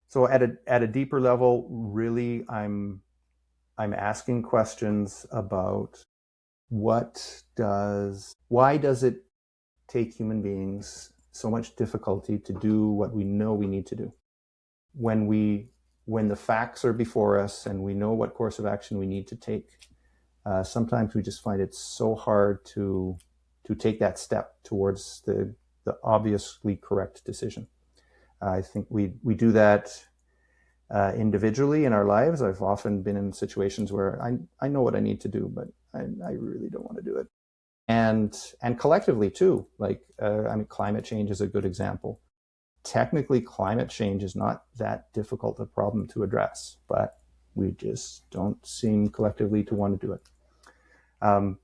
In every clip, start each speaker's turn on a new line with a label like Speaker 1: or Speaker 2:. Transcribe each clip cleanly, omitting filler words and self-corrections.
Speaker 1: So at a deeper level, really, I'm asking questions about why does it take human beings so much difficulty to do what we know we need to do? When the facts are before us and we know what course of action we need to take, sometimes we just find it so hard to take that step towards the obviously correct decision. I think we do that individually in our lives. I've often been in situations where I know what I need to do, but I really don't want to do it. And collectively too, like I mean, climate change is a good example. Technically, climate change is not that difficult a problem to address, but we just don't seem collectively to want to do it.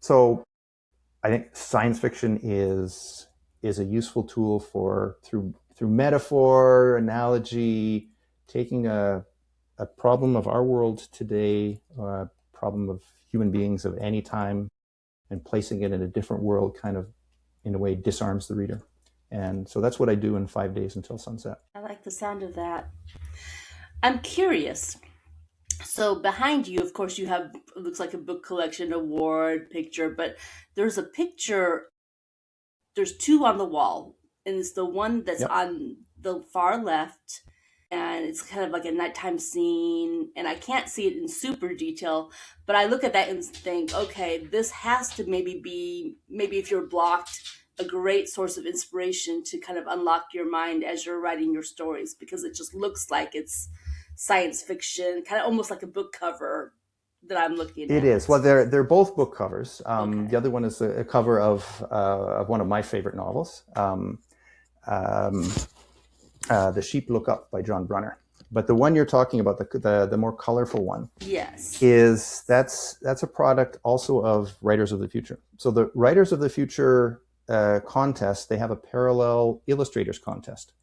Speaker 1: So I think science fiction is a useful tool for through metaphor, analogy, taking a problem of our world today, a problem of human beings of any time, and placing it in a different world kind of, in a way, disarms the reader. And so that's what I do in 5 days until sunset.
Speaker 2: I like the sound of that. I'm curious. So behind you, of course, you have it looks like a book collection award picture, but there's a picture. There's two on the wall, and it's the one that's
Speaker 1: Yep.
Speaker 2: on the far left, and it's kind of like a nighttime scene, and I can't see it in super detail, but I look at that and think, okay, this has to maybe if you're blocked, a great source of inspiration to kind of unlock your mind as you're writing your stories, because it just looks like it's science fiction, kind of almost like a book cover that I'm looking
Speaker 1: It is.
Speaker 2: at.
Speaker 1: Well, they're both book covers. The
Speaker 2: Okay.
Speaker 1: other one is a cover of one of my favorite novels, um, "The Sheep Look Up" by John Brunner. But the one you're talking about, the more colorful one,
Speaker 2: Yes.
Speaker 1: is that's a product also of Writers of the Future. So the Writers of the Future contest, they have a parallel illustrators contest,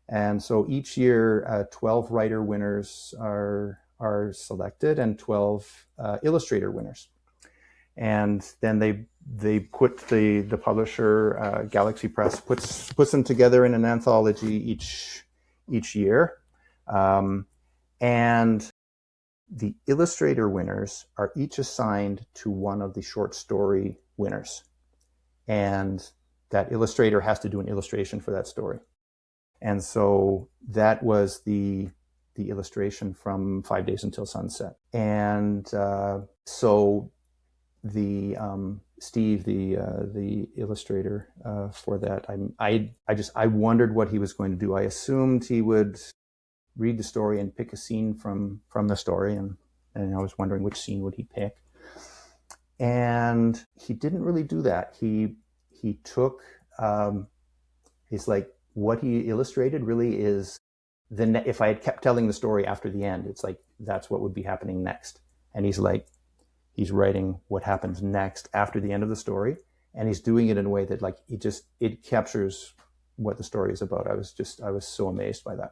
Speaker 1: and so each year 12 writer winners are selected and 12 illustrator winners. And then they put the publisher, Galaxy Press, puts them together in an anthology each year. And the illustrator winners are each assigned to one of the short story winners, and that illustrator has to do an illustration for that story. And so that was the illustration from 5 Days Until Sunset. And so the Steve, the illustrator for that, I wondered what he was going to do. I assumed he would read the story and pick a scene from the story, and I was wondering which scene would he pick. And he didn't really do that. He took he's like, what he illustrated really is if I had kept telling the story after the end, it's like that's what would be happening next. And he's writing what happens next after the end of the story, and he's doing it in a way that like it captures what the story is about. I was so amazed by that.